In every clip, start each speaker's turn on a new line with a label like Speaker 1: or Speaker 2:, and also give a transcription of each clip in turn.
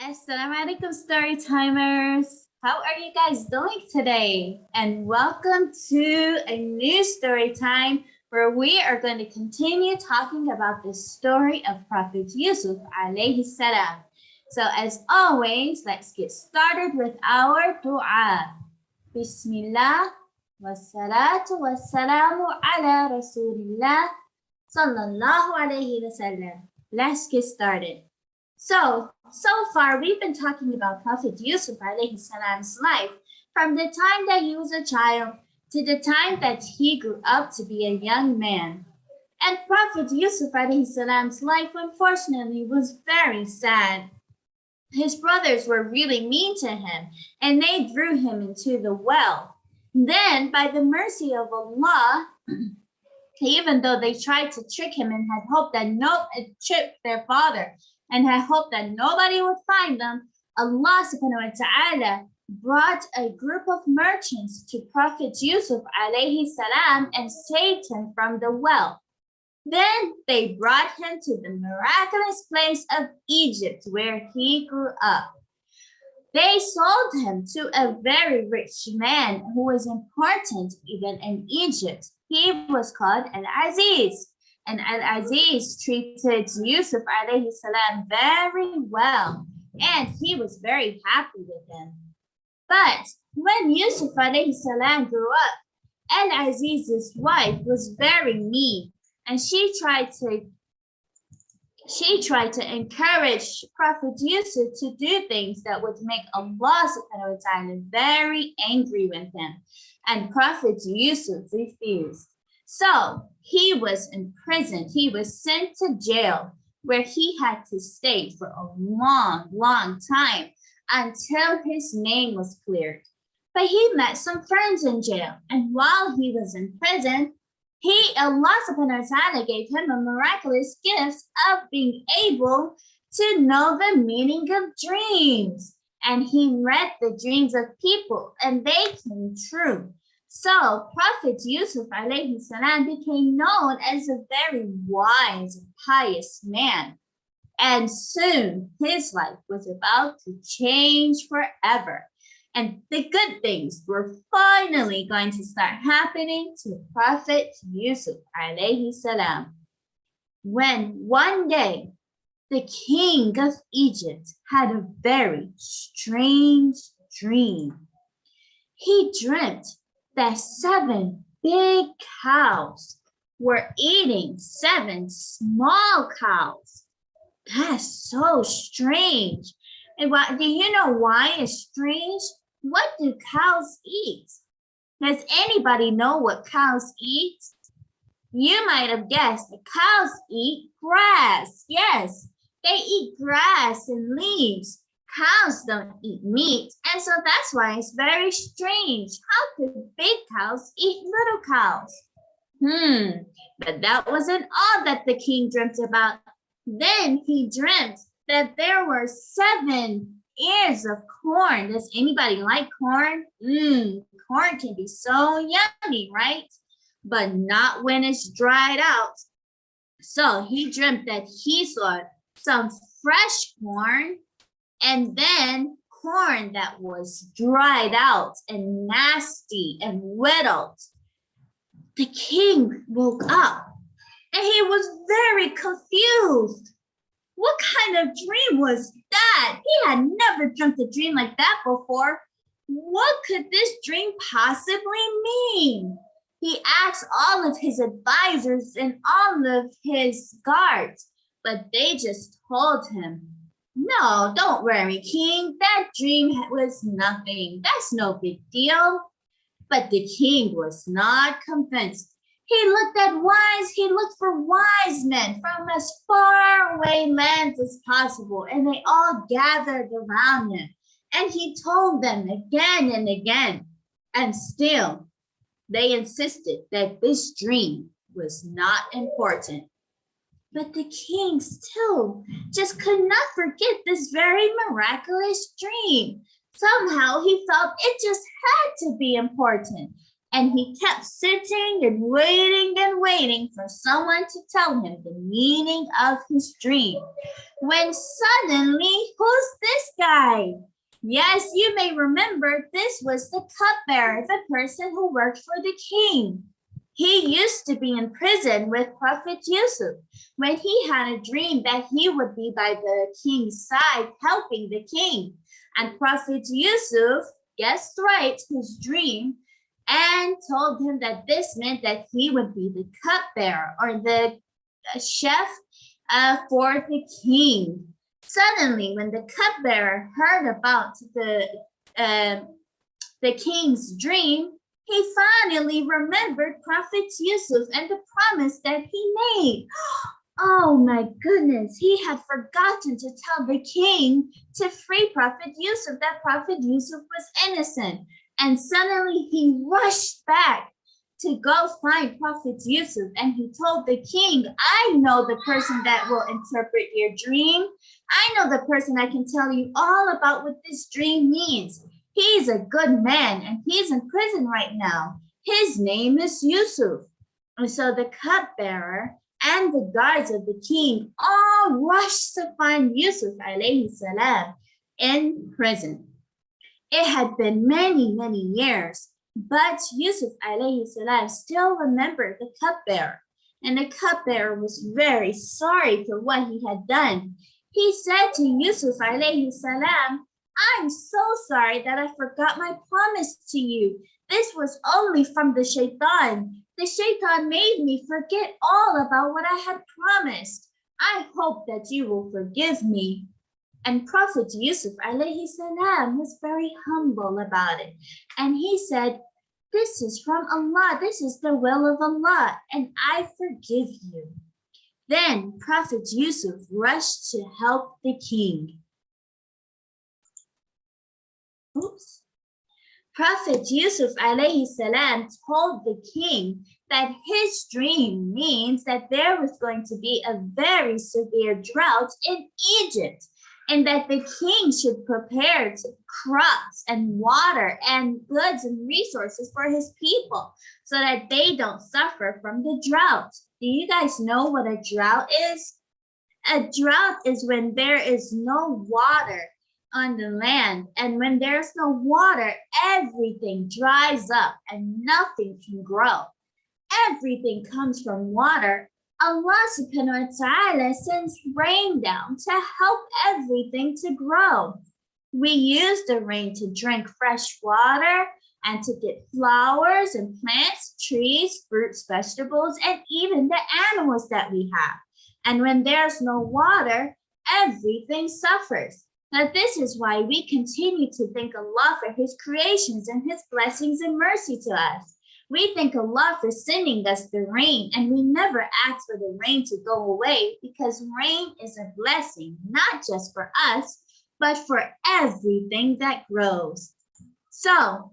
Speaker 1: Assalamu alaikum story timers. How are you guys doing today? And welcome to a new story time where we are going to continue talking about the story of Prophet Yusuf alayhi salam. So as always, let's get started with our dua. Bismillah wassalatu wassalamu ala rasulillah sallallahu alayhi wasallam. Let's get started. So far we've been talking about Prophet Yusuf alayhi salam's life from the time that he was a child to the time that he grew up to be a young man. And Prophet Yusuf alayhi salam's life, unfortunately, was very sad. His brothers were really mean to him and they threw him into the well. Then, by the mercy of Allah, even though they tried to trick him and had hoped that trick their father and had hoped that nobody would find them, Allah subhanahu wa ta'ala brought a group of merchants to Prophet Yusuf alayhi salam and saved him from the well. Then they brought him to the miraculous place of Egypt where he grew up. They sold him to a very rich man who was important even in Egypt. He was called Al-Aziz. And Al-Aziz treated Yusuf alayhi salam very well, and he was very happy with him. But when Yusuf alayhi salam grew up, Al-Aziz's wife was very mean, and she tried to encourage Prophet Yusuf to do things that would make Allah subhanahu wa ta'ala very angry with him. And Prophet Yusuf refused. So he was imprisoned. He was sent to jail where he had to stay for a long time until his name was cleared. But he met some friends in jail. And while he was in prison, Allah subhanahu wa ta'ala gave him a miraculous gift of being able to know the meaning of dreams. And he read the dreams of people and they came true. So Prophet Yusuf alayhi salam became known as a very wise and pious man. And soon his life was about to change forever. And the good things were finally going to start happening to Prophet Yusuf alayhi salam. When one day the king of Egypt had a very strange dream. He dreamt that 7 big cows were eating 7 small cows. That's so strange. And do you know why it's strange? What do cows eat? Does anybody know what cows eat? You might have guessed that cows eat grass. Yes, they eat grass and leaves. Cows don't eat meat, and so that's why it's very strange. How could big cows eat little cows? But that wasn't all that the king dreamt about. Then he dreamt that there were 7 ears of corn. Does anybody like corn? Corn can be so yummy, right? But not when it's dried out. So he dreamt that he saw some fresh corn and then corn that was dried out and nasty and whittled. The king woke up and he was very confused. What kind of dream was that? He had never dreamt a dream like that before. What could this dream possibly mean? He asked all of his advisors and all of his guards, but they just told him, "No, don't worry, King. That dream was nothing. That's no big deal." But the king was not convinced. He looked for wise men from as far away lands as possible, and they all gathered around him. And he told them again and again, and still they insisted that this dream was not important. But the king still just could not forget this very miraculous dream. Somehow he felt it just had to be important. And he kept sitting and waiting for someone to tell him the meaning of his dream. When suddenly, who's this guy? Yes, you may remember this was the cupbearer, the person who worked for the king. He used to be in prison with Prophet Yusuf when he had a dream that he would be by the king's side helping the king. And Prophet Yusuf guessed right his dream and told him that this meant that he would be the cupbearer or the chef for the king. Suddenly, when the cupbearer heard about the king's dream, he finally remembered Prophet Yusuf and the promise that he made. Oh my goodness, he had forgotten to tell the king to free Prophet Yusuf, that Prophet Yusuf was innocent. And suddenly he rushed back to go find Prophet Yusuf, and he told the king, I know the person that will interpret your dream. I know the person that can tell you all about what this dream means. He's a good man, and he's in prison right now. His name is Yusuf. And so the cupbearer and the guards of the king all rushed to find Yusuf alayhi salam in prison. It had been many, many years, but Yusuf alayhi salam still remembered the cupbearer, and the cupbearer was very sorry for what he had done. He said to Yusuf alayhi salam, I'm so sorry that I forgot my promise to you. This was only from the shaitan. The shaitan made me forget all about what I had promised. I hope that you will forgive me. And Prophet Yusuf alayhi salam was very humble about it. And he said, this is from Allah. This is the will of Allah, and I forgive you. Then Prophet Yusuf rushed to help the king. Oops. Prophet Yusuf alayhi salam told the king that his dream means that there was going to be a very severe drought in Egypt, and that the king should prepare crops and water and goods and resources for his people so that they don't suffer from the drought. Do you guys know what a drought is? A drought is when there is no water on the land, and when there's no water, everything dries up and nothing can grow. Everything comes from water. Allah subhanahu wa ta'ala sends rain down to help everything to grow. We use the rain to drink fresh water and to get flowers and plants, trees, fruits, vegetables, and even the animals that we have. And when there's no water, everything suffers. Now, this is why we continue to thank Allah for his creations and his blessings and mercy to us. We thank Allah for sending us the rain, and we never ask for the rain to go away, because rain is a blessing, not just for us, but for everything that grows. So,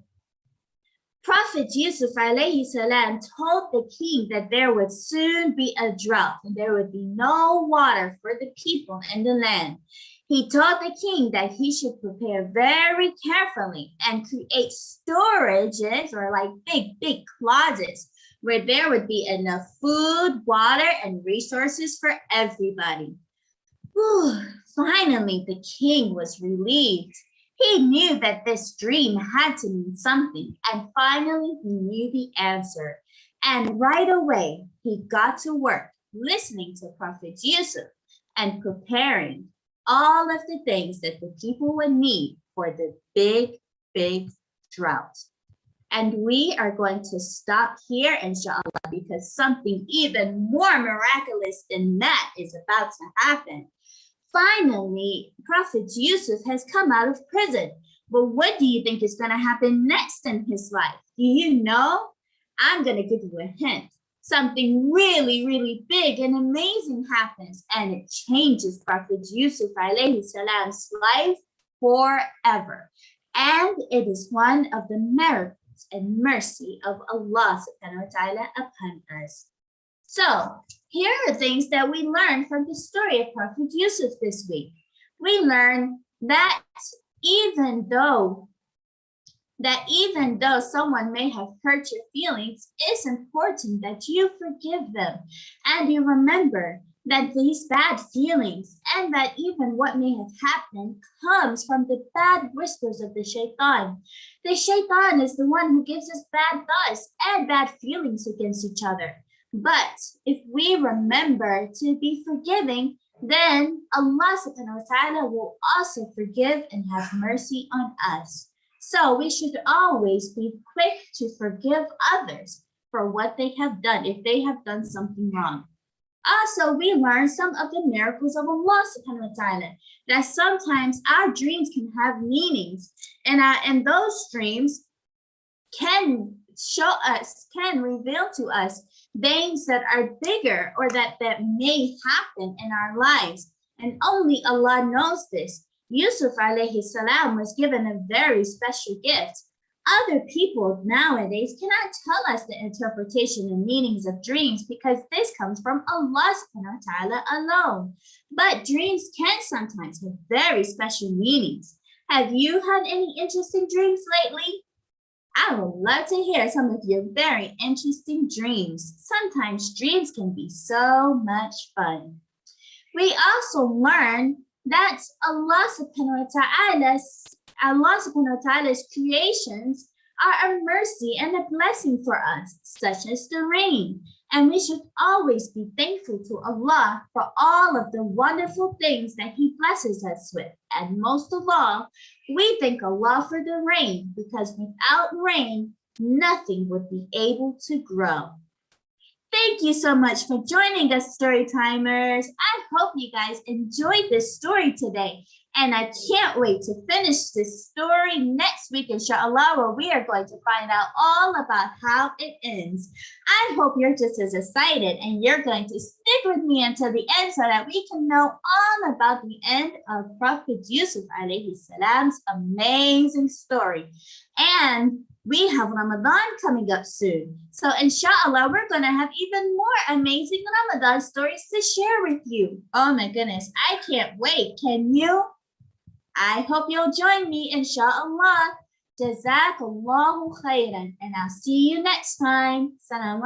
Speaker 1: Prophet Yusuf alayhi salam told the king that there would soon be a drought and there would be no water for the people in the land. He told the king that he should prepare very carefully and create storages, or like big closets, where there would be enough food, water, and resources for everybody. Whew, finally, the king was relieved. He knew that this dream had to mean something, and finally he knew the answer. And right away, he got to work listening to Prophet Yusuf and preparing all of the things that the people would need for the big drought. And we are going to stop here, inshallah, because something even more miraculous than that is about to happen. Finally, Prophet Yusuf has come out of prison. But what do you think is going to happen next in his life? Do you know? I'm going to give you a hint. Something really big and amazing happens, and it changes Prophet Yusuf alayhi salam's life forever. And it is one of the miracles and mercy of Allah subhanahu wa ta'ala upon us. So here are things that we learned from the story of Prophet Yusuf this week. We learned that even though that even though someone may have hurt your feelings, it's important that you forgive them and you remember that these bad feelings and that even what may have happened comes from the bad whispers of the shaitan. The shaitan is the one who gives us bad thoughts and bad feelings against each other. But if we remember to be forgiving, then Allah subhanahu wa ta'ala will also forgive and have mercy on us. So we should always be quick to forgive others for what they have done, if they have done something wrong. Also, we learn some of the miracles of Allah subhanahu wa ta'ala, that sometimes our dreams can have meanings, and those dreams can show us, can reveal to us things that are bigger or that may happen in our lives. And only Allah knows this. Yusuf alayhi salam was given a very special gift. Other people nowadays cannot tell us the interpretation and meanings of dreams because this comes from Allah subhanahu wa ta'ala alone. But dreams can sometimes have very special meanings. Have you had any interesting dreams lately? I would love to hear some of your very interesting dreams. Sometimes dreams can be so much fun. We also learn that Allah subhanahu wa ta'ala's creations are a mercy and a blessing for us, such as the rain. And we should always be thankful to Allah for all of the wonderful things that He blesses us with. And most of all, we thank Allah for the rain, because without rain, nothing would be able to grow. Thank you so much for joining us, story timers. I hope you guys enjoyed this story today. And I can't wait to finish this story next week, inshallah, where we are going to find out all about how it ends. I hope you're just as excited and you're going to stick with me until the end so that we can know all about the end of Prophet Yusuf alayhi salam's amazing story. And we have Ramadan coming up soon. So inshallah, we're going to have even more amazing Ramadan stories to share with you. Oh my goodness, I can't wait. Can you? I hope you'll join me, inshallah. Jazakallahu khairan. And I'll see you next time. Salam